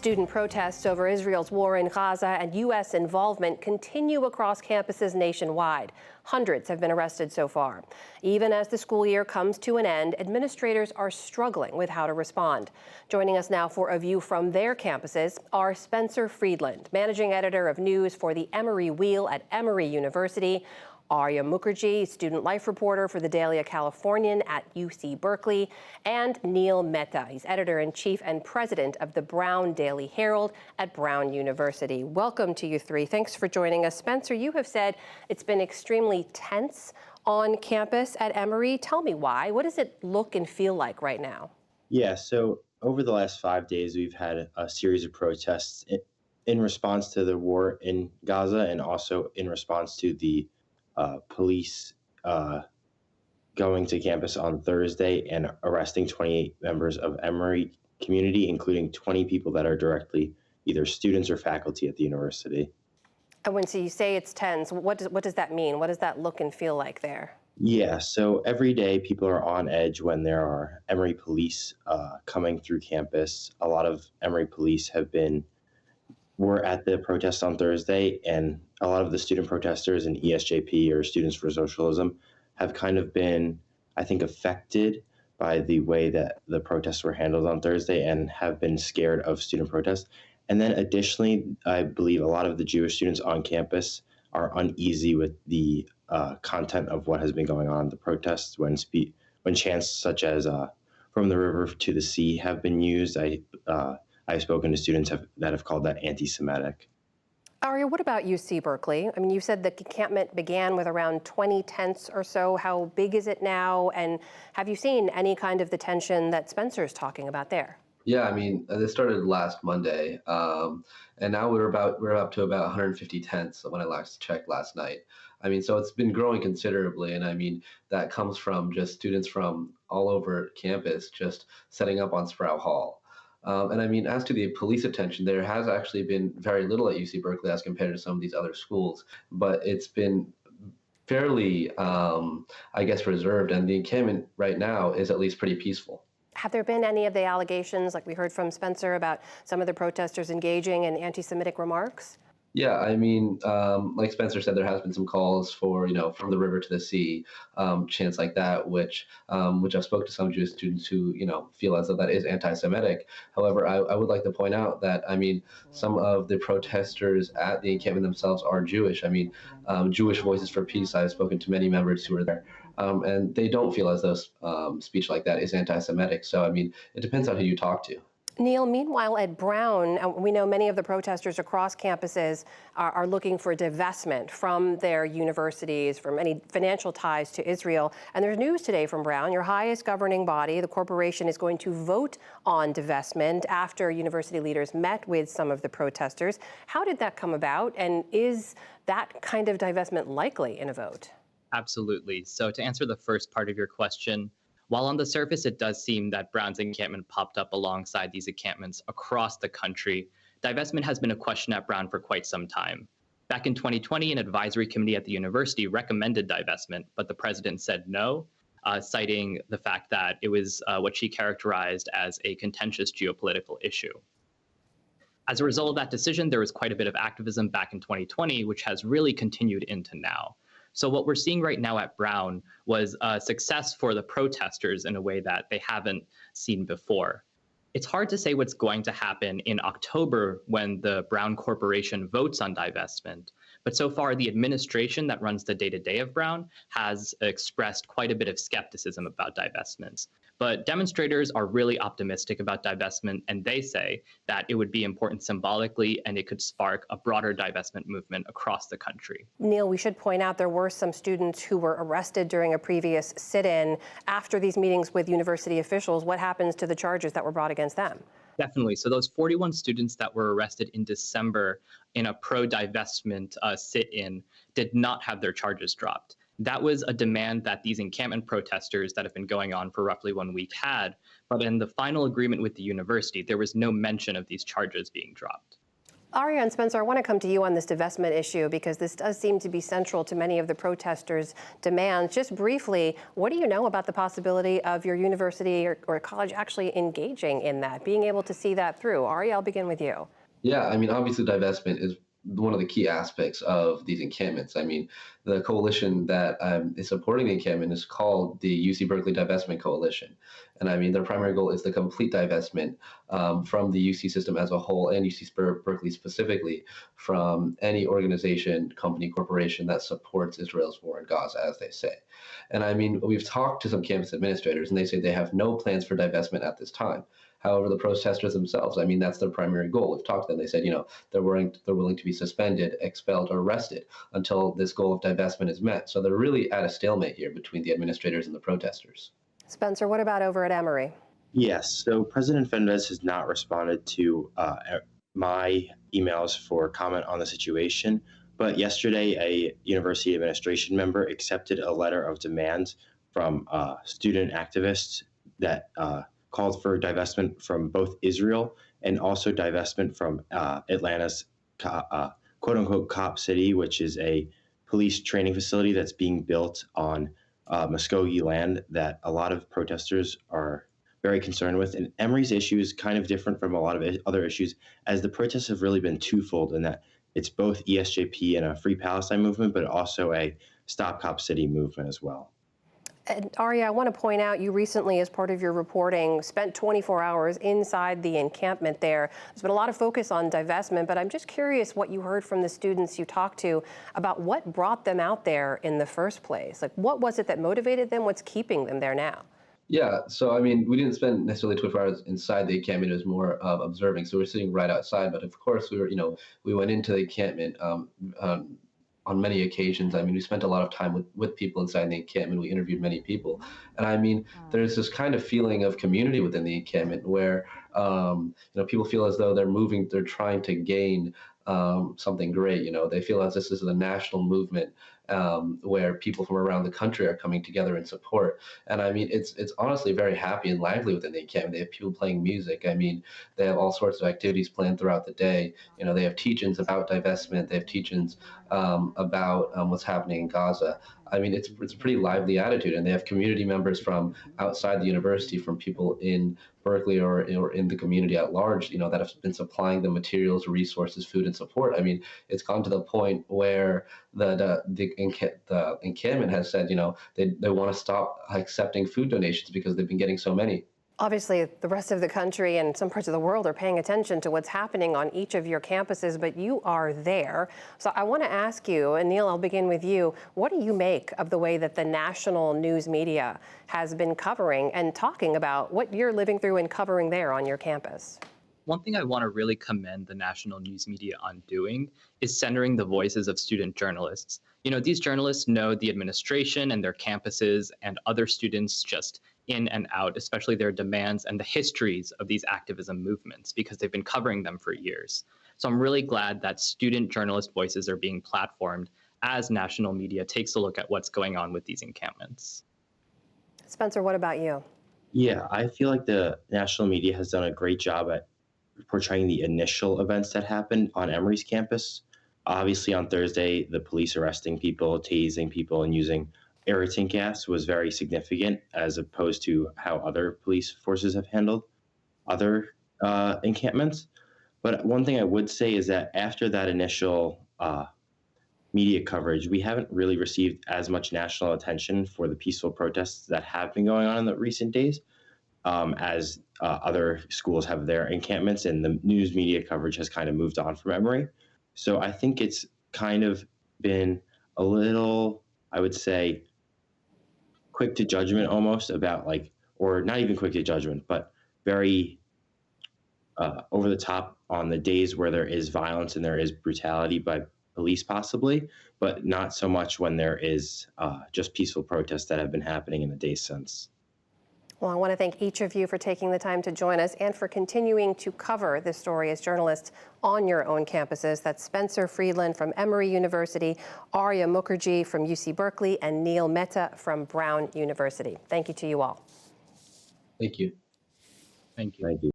Student protests over Israel's war in Gaza and U.S. involvement continue across campuses nationwide. Hundreds have been arrested so far. Even as the school year comes to an end, administrators are struggling with how to respond. Joining us now for a view from their campuses are Spencer Friedland, managing editor of news for the Emory Wheel at Emory University, Aarya Mukherjee, student life reporter for the Daily Californian at UC-Berkeley, and Neil Mehta. He's editor-in-chief and president of the Brown Daily Herald at Brown University. Welcome to you three. Thanks for joining us. Spencer, you have said it's been extremely tense on campus at Emory. Tell me why. What does it look and feel like right now? Yeah, so over the last 5 days, we've had a series of protests in response to the war in Gaza and also in response to the police going to campus on Thursday and arresting 28 members of Emory community, including 20 people that are directly either students or faculty at the university. And when you say it's tense, what does that mean? What does that look and feel like there? Yeah, so every day people are on edge when there are Emory police coming through campus. A lot of Emory police were at the protest on Thursday, and a lot of the student protesters in ESJP, or Students for Socialism, have kind of been, I think, affected by the way that the protests were handled on Thursday and have been scared of student protests. And then additionally, I believe a lot of the Jewish students on campus are uneasy with the content of what has been going on in the protests when chants such as "From the River to the Sea" have been used. I've spoken to students that have called that anti-Semitic. Aarya, what about UC-Berkeley? I mean, you said the encampment began with around 20 tents or so. How big is it now? And have you seen any kind of the tension that Spencer's talking about there? Yeah, I mean, this started last Monday, and now we're up to about 150 tents when I last checked last night. I mean, so it's been growing considerably, and I mean, that comes from just students from all over campus just setting up on Sprout Hall. And I mean, as to the police attention, there has actually been very little at UC-Berkeley as compared to some of these other schools, but it's been fairly, I guess, reserved, and the encampment right now is at least pretty peaceful. Have there been any of the allegations, like we heard from Spencer, about some of the protesters engaging in anti-Semitic remarks? Yeah, I mean, like Spencer said, there has been some calls for, from the river to the sea, chants like that, which I've spoke to some Jewish students who, feel as though that is anti-Semitic. However, I would like to point out that, I mean, some of the protesters at the encampment themselves are Jewish. I mean, Jewish Voices for Peace, I've spoken to many members who are there, and they don't feel as though speech like that is anti-Semitic. So, I mean, it depends on who you talk to. Neil, meanwhile at Brown, we know many of the protesters across campuses are looking for divestment from their universities, from any financial ties to Israel. And there's news today from Brown. Your highest governing body, the corporation, is going to vote on divestment after university leaders met with some of the protesters. How did that come about? And is that kind of divestment likely in a vote? Absolutely. So to answer the first part of your question, while on the surface it does seem that Brown's encampment popped up alongside these encampments across the country, divestment has been a question at Brown for quite some time. Back in 2020, an advisory committee at the university recommended divestment, but the president said no, citing the fact that it was what she characterized as a contentious geopolitical issue. As a result of that decision, there was quite a bit of activism back in 2020, which has really continued into now. So what we're seeing right now at Brown was a success for the protesters in a way that they haven't seen before. It's hard to say what's going to happen in October when the Brown Corporation votes on divestment. But so far, the administration that runs the day-to-day of Brown has expressed quite a bit of skepticism about divestments. But demonstrators are really optimistic about divestment, and they say that it would be important symbolically and it could spark a broader divestment movement across the country. Neil, we should point out there were some students who were arrested during a previous sit-in. After these meetings with university officials, what happens to the charges that were brought against them? Definitely. So those 41 students that were arrested in December in a pro-divestment sit-in did not have their charges dropped. That was a demand that these encampment protesters that have been going on for roughly 1 week had, but in the final agreement with the university, there was no mention of these charges being dropped. Aarya and Spencer, I want to come to you on this divestment issue because this does seem to be central to many of the protesters' demands. Just briefly, what do you know about the possibility of your university or college actually engaging in that, being able to see that through? Aarya, I'll begin with you. Yeah, I mean, obviously, divestment is one of the key aspects of these encampments. I mean, the coalition that is supporting the encampment is called the UC-Berkeley Divestment Coalition. And I mean, their primary goal is the complete divestment from the UC system as a whole and UC-Berkeley specifically from any organization, company, corporation that supports Israel's war in Gaza, as they say. And I mean, we've talked to some campus administrators, and they say they have no plans for divestment at this time. However, the protesters themselves, I mean, that's their primary goal. We've talked to them. They said, they're willing to be suspended, expelled, or arrested until this goal of divestment is met. So they're really at a stalemate here between the administrators and the protesters. Spencer, what about over at Emory? Yes, so President Fernandez has not responded to my emails for comment on the situation. But yesterday, a university administration member accepted a letter of demands from student activists that called for divestment from both Israel and also divestment from Atlanta's quote-unquote Cop City, which is a police training facility that's being built on Muskogee land that a lot of protesters are very concerned with. And Emory's issue is kind of different from a lot of other issues, as the protests have really been twofold in that it's both ESJP and a Free Palestine movement, but also a Stop Cop City movement as well. And Aarya, I want to point out you recently, as part of your reporting, spent 24 hours inside the encampment there. There's been a lot of focus on divestment, but I'm just curious what you heard from the students you talked to about what brought them out there in the first place. Like, what was it that motivated them? What's keeping them there now? Yeah, so I mean, we didn't spend necessarily 24 hours inside the encampment. It was more of observing. So we're sitting right outside, but of course we went into the encampment on many occasions. I mean, we spent a lot of time with people inside the encampment. We interviewed many people. And I mean, there's this kind of feeling of community within the encampment where, people feel as though they're trying to gain something great. They feel as this is a national movement where people from around the country are coming together in support. And I mean, it's honestly very happy and lively within the encampment. They have people playing music. I mean, they have all sorts of activities planned throughout the day. They have teach-ins about divestment. They have teach-ins about what's happening in Gaza. I mean, it's a pretty lively attitude, and they have community members from outside the university, from people in Berkeley or in the community at large, that have been supplying the materials, resources, food, and support. I mean, it's gone to the point where the encampment has said, they want to stop accepting food donations because they've been getting so many. Obviously, the rest of the country and some parts of the world are paying attention to what's happening on each of your campuses, but you are there. So I want to ask you, and Neil, I'll begin with you. What do you make of the way that the national news media has been covering and talking about what you're living through and covering there on your campus? One thing I want to really commend the national news media on doing is centering the voices of student journalists. These journalists know the administration and their campuses and other students just in and out, especially their demands and the histories of these activism movements, because they've been covering them for years. So I'm really glad that student journalist voices are being platformed as national media takes a look at what's going on with these encampments. Spencer, what about you? Yeah, I feel like the national media has done a great job at portraying the initial events that happened on Emory's campus. Obviously, on Thursday, the police arresting people, tasing people, and using irritant gas was very significant, as opposed to how other police forces have handled other encampments. But one thing I would say is that after that initial media coverage, we haven't really received as much national attention for the peaceful protests that have been going on in the recent days as other schools have their encampments, and the news media coverage has kind of moved on from Emory. So I think it's kind of been a little, I would say, quick to judgment almost about or not even quick to judgment, but very over the top on the days where there is violence and there is brutality by police possibly, but not so much when there is just peaceful protests that have been happening in the days since. Well, I want to thank each of you for taking the time to join us and for continuing to cover this story as journalists on your own campuses. That's Spencer Friedland from Emory University, Aarya Mukherjee from UC-Berkeley, and Neil Mehta from Brown University. Thank you to you all. Thank you. Thank you. Thank you.